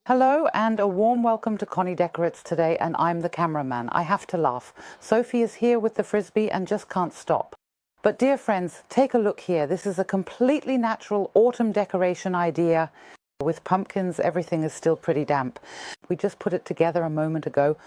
Hello and a warm welcome to Conny Decorates today, and I'm the cameraman. I have to laugh. Sophie is here with the frisbee and just can't stop. But dear friends, take a look here. This is a completely natural autumn decoration idea. With pumpkins, everything is still pretty damp. We just put it together a moment ago.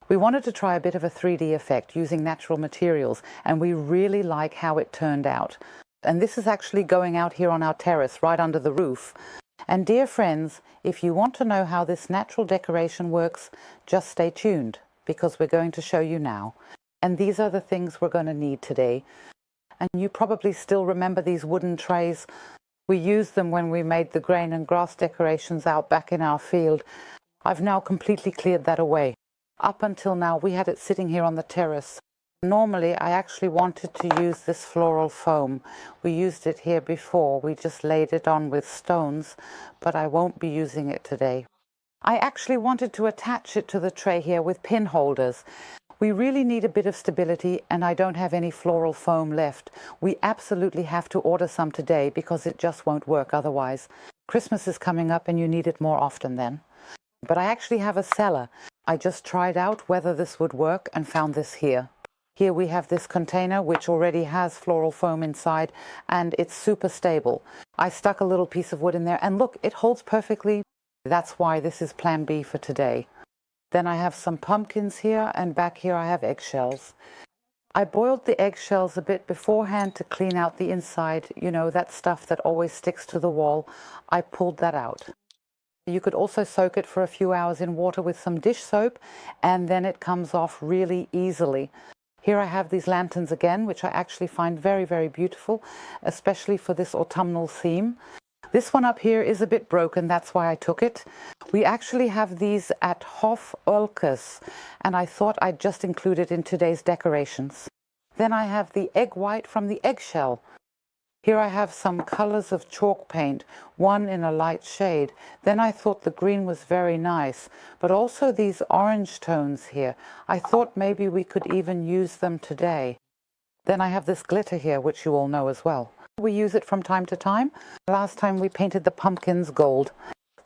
We wanted to try a bit of a 3D effect using natural materials, and we really like how it turned out. And this is actually going out here on our terrace, right under the roof. And dear friends, if you want to know how this natural decoration works, just stay tuned, because we're going to show you now. And these are the things we're going to need today. And you probably still remember these wooden trays. We used them when we made the grain and grass decorations out back in our field. I've now completely cleared that away. Up until now, we had it sitting here on the terrace. Normally, I actually wanted to use this floral foam. We used it here before. We just laid it on with stones, but I won't be using it today. I actually wanted to attach it to the tray here with pin holders. We really need a bit of stability, and I don't have any floral foam left. We absolutely have to order some today because it just won't work otherwise. Christmas is coming up and you need it more often then. But I actually have a cellar. I just tried out whether this would work and found this here. Here we have this container which already has floral foam inside, and it's super stable. I stuck a little piece of wood in there and look, it holds perfectly. That's why this is plan B for today. Then I have some pumpkins here, and back here I have eggshells. I boiled the eggshells a bit beforehand to clean out the inside, you know, that stuff that always sticks to the wall. I pulled that out. You could also soak it for a few hours in water with some dish soap, and then it comes off really easily. Here I have these lanterns again, which I actually find very, very beautiful, especially for this autumnal theme. This one up here is a bit broken, that's why I took it. We actually have these at eggshells, and I thought I'd just include it in today's decorations. Then I have the egg white from the eggshell. Here I have some colors of chalk paint, one in a light shade. Then I thought the green was very nice, but also these orange tones here. I thought maybe we could even use them today. Then I have this glitter here, which you all know as well. We use it from time to time. Last time we painted the pumpkins gold.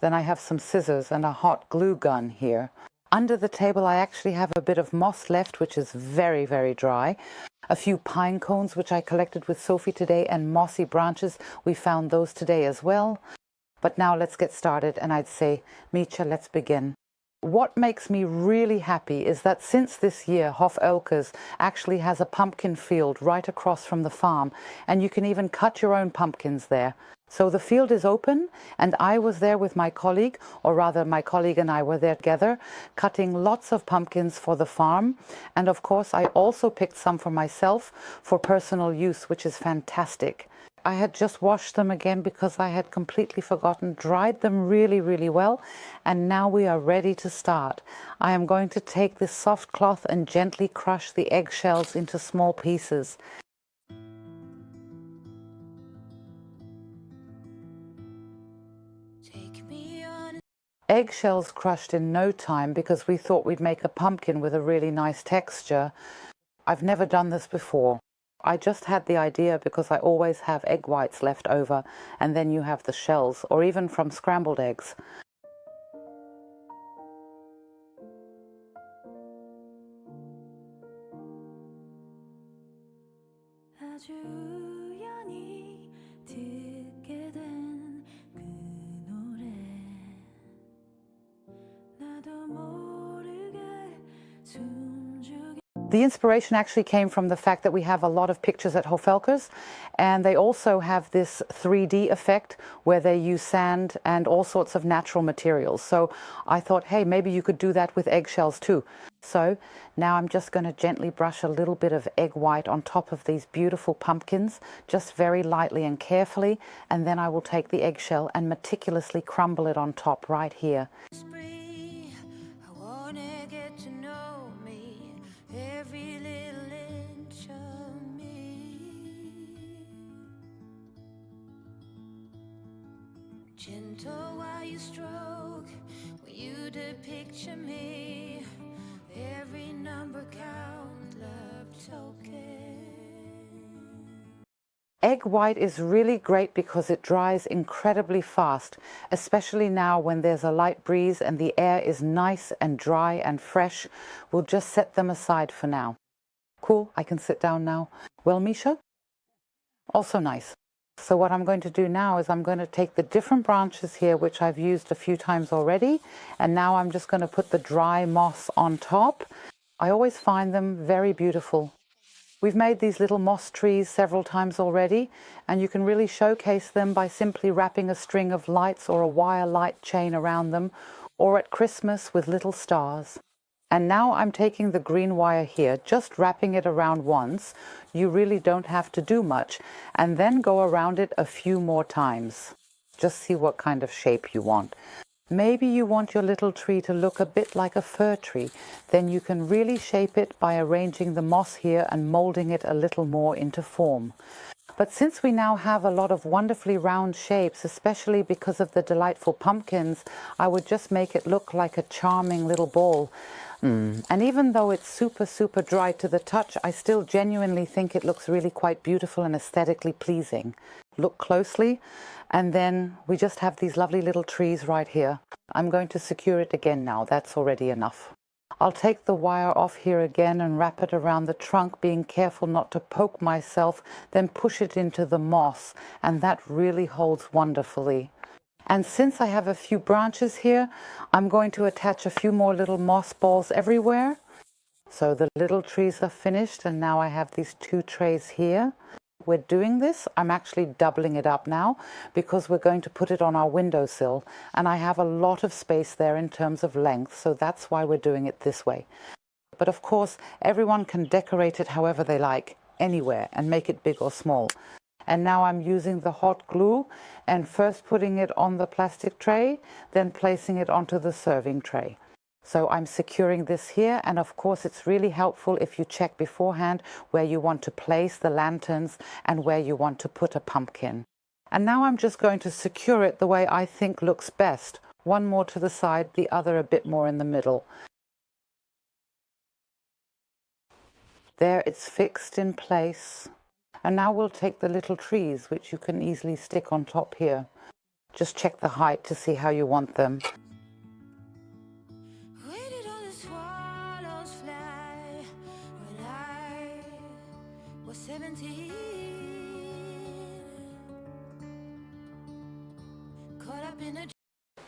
Then I have some scissors and a hot glue gun here. Under the table I actually have a bit of moss left, which is very, very dry. A few pine cones, which I collected with Sophie today, and mossy branches. We found those today as well. But now let's get started, and I'd say, Micha, let's begin. What makes me really happy is that since this year, eggshells actually has a pumpkin field right across from the farm, and you can even cut your own pumpkins there. So the field is open, and I was there with my colleague, or rather my colleague and I were there together, cutting lots of pumpkins for the farm. And of course, I also picked some for myself for personal use, which is fantastic. I had just washed them again because I had completely forgotten, dried them really, really well, and now we are ready to start. I am going to take this soft cloth and gently crush the eggshells into small pieces. Eggshells crushed in no time because we thought we'd make a pumpkin with a really nice texture. I've never done this before. I just had the idea because I always have egg whites left over, and then you have the shells, or even from scrambled eggs. The inspiration actually came from the fact that we have a lot of pictures at eggshells, and they also have this 3D effect where they use sand and all sorts of natural materials. So I thought, hey, maybe you could do that with eggshells too. So now I'm just going to gently brush a little bit of egg white on top of these beautiful pumpkins, just very lightly and carefully, and then I will take the eggshell and meticulously crumble it on top right here. Every little inch of me, gentle while you stroke, when you picture me, every number count, love token. Egg white is really great because it dries incredibly fast, especially now when there's a light breeze and the air is nice and dry and fresh. We'll just set them aside for now. Cool, I can sit down now. Well, Micha? Also nice. So what I'm going to do now is I'm going to take the different branches here, which I've used a few times already, and now I'm just going to put the dry moss on top. I always find them very beautiful. We've made these little moss trees several times already, and you can really showcase them by simply wrapping a string of lights or a wire light chain around them, or at Christmas with little stars. And now I'm taking the green wire here, just wrapping it around once. You really don't have to do much, and then go around it a few more times. Just see what kind of shape you want. Maybe you want your little tree to look a bit like a fir tree. Then you can really shape it by arranging the moss here and molding it a little more into form. But since we now have a lot of wonderfully round shapes, especially because of the delightful pumpkins, I would just make it look like a charming little ball. And even though it's super dry to the touch, I still genuinely think it looks really quite beautiful and aesthetically pleasing. Look closely, and then we just have these lovely little trees right here. I'm going to secure it again now. That's already enough. I'll take the wire off here again and wrap it around the trunk, being careful not to poke myself, then push it into the moss, and that really holds wonderfully. And since I have a few branches here, I'm going to attach a few more little moss balls everywhere. So the little trees are finished, and now I have these 2 trays here. We're doing this, I'm actually doubling it up now because we're going to put it on our windowsill, and I have a lot of space there in terms of length, so that's why we're doing it this way. But of course, everyone can decorate it however they like, anywhere, and make it big or small. And now I'm using the hot glue and first putting it on the plastic tray, then placing it onto the serving tray. So I'm securing this here, and of course it's really helpful if you check beforehand where you want to place the lanterns and where you want to put a pumpkin. And now I'm just going to secure it the way I think looks best. One more to the side, the other a bit more in the middle. There, it's fixed in place. And now we'll take the little trees, which you can easily stick on top here. Just check the height to see how you want them. Where did all the swallows fly when I was 17? Caught up in a...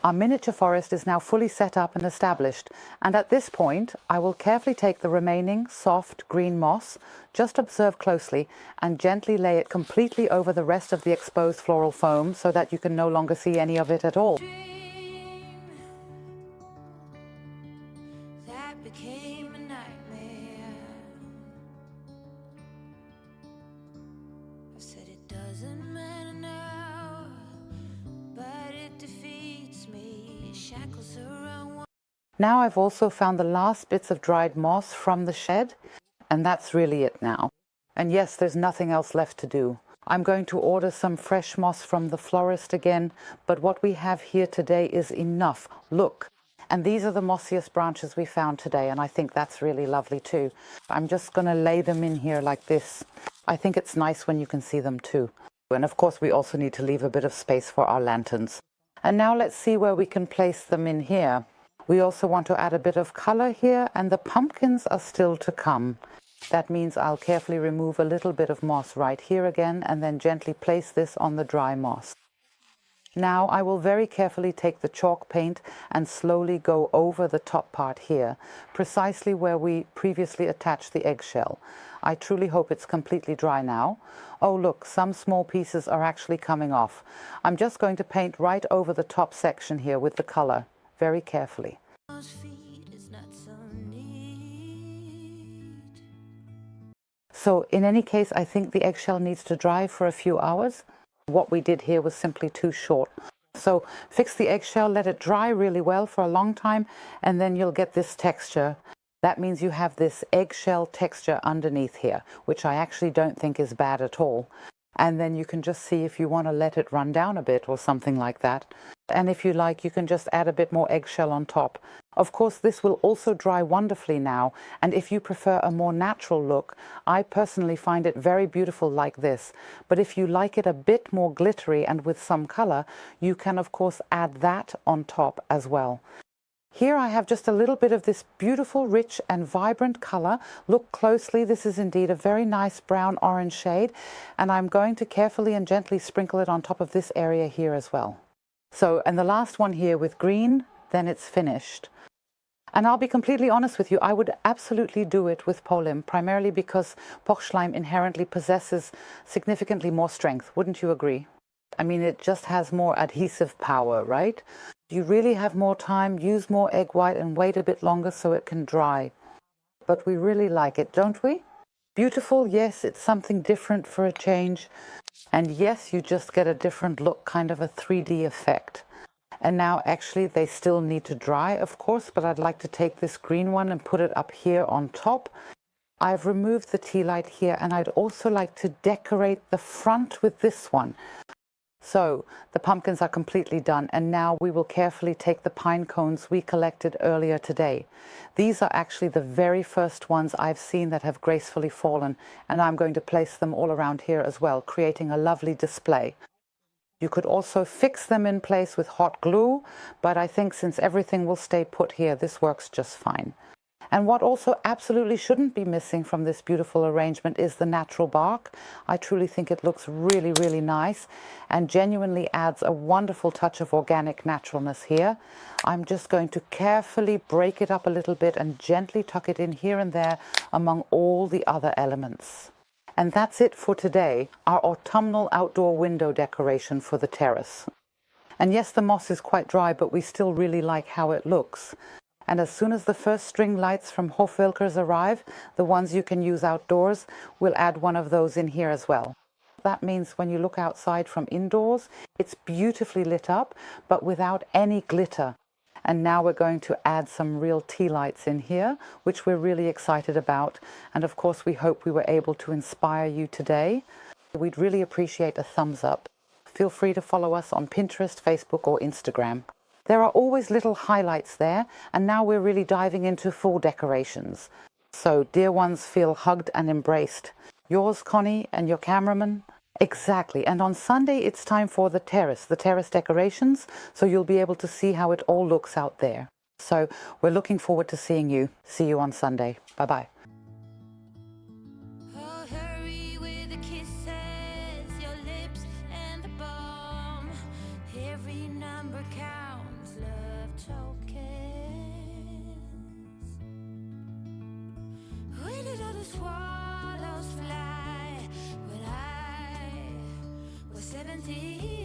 Our miniature forest is now fully set up and established, and at this point I will carefully take the remaining soft green moss, just observe closely, and gently lay it completely over the rest of the exposed floral foam so that you can no longer see any of it at all. That became a nightmare. I've said it doesn't matter now, but it defeats me. Shackles around. Now I've also found the last bits of dried moss from the shed, and that's really it now. And yes, there's nothing else left to do. I'm going to order some fresh moss from the florist again, but what we have here today is enough. Look. And these are the mossiest branches we found today, and I think that's really lovely too. I'm just going to lay them in here like this. I think it's nice when you can see them too. And of course we also need to leave a bit of space for our lanterns. And now let's see where we can place them in here. We also want to add a bit of color here, and the pumpkins are still to come. That means I'll carefully remove a little bit of moss right here again, and then gently place this on the dry moss. Now I will very carefully take the chalk paint and slowly go over the top part here, precisely where we previously attached the eggshell. I truly hope it's completely dry now. Oh look, some small pieces are actually coming off. I'm just going to paint right over the top section here with the color, very carefully. So in any case, I think the eggshell needs to dry for a few hours. What we did here was simply too short. So fix the eggshell, let it dry really well for a long time, and then you'll get this texture. That means you have this eggshell texture underneath here, which I actually don't think is bad at all. And then you can just see if you want to let it run down a bit or something like that. And if you like, you can just add a bit more eggshell on top. Of course, this will also dry wonderfully now, and if you prefer a more natural look, I personally find it very beautiful like this. But if you like it a bit more glittery and with some color, you can of course add that on top as well. Here I have just a little bit of this beautiful, rich and vibrant color. Look closely, this is indeed a very nice brown orange shade, and I'm going to carefully and gently sprinkle it on top of this area here as well. So, and the last one here with green, then it's finished. And I'll be completely honest with you, I would absolutely do it with Polim, primarily because Pochschleim inherently possesses significantly more strength. Wouldn't you agree? I mean, it just has more adhesive power, right? You really have more time, use more egg white and wait a bit longer so it can dry. But we really like it, don't we? Beautiful, yes, it's something different for a change. And yes, you just get a different look, kind of a 3D effect. And now actually they still need to dry, of course, but I'd like to take this green one and put it up here on top. I've removed the tea light here, and I'd also like to decorate the front with this one. So the pumpkins are completely done, and now we will carefully take the pine cones we collected earlier today. These are actually the very first ones I've seen that have gracefully fallen, and I'm going to place them all around here as well, creating a lovely display. You could also fix them in place with hot glue, but I think since everything will stay put here, this works just fine. And what also absolutely shouldn't be missing from this beautiful arrangement is the natural bark. I truly think it looks really, really nice and genuinely adds a wonderful touch of organic naturalness here. I'm just going to carefully break it up a little bit and gently tuck it in here and there among all the other elements. And that's it for today, our autumnal outdoor window decoration for the terrace. And yes, the moss is quite dry, but we still really like how it looks. And as soon as the first string lights from Hofwilkers arrive, the ones you can use outdoors, we'll add one of those in here as well. That means when you look outside from indoors, it's beautifully lit up, but without any glitter. And now we're going to add some real tea lights in here, which we're really excited about. And of course, we hope we were able to inspire you today. We'd really appreciate a thumbs up. Feel free to follow us on Pinterest, Facebook, or Instagram. There are always little highlights there, and now we're really diving into full decorations. So, dear ones, feel hugged and embraced. Yours, Conny, and your cameraman. Exactly, and on Sunday it's time for the terrace decorations, so you'll be able to see how it all looks out there. So we're looking forward to seeing you. See you on Sunday. Bye-bye. Oh, hurry with the kisses, your lips and the balm. Every number counts, love tokens. Where did all the swallows fly when I was 17?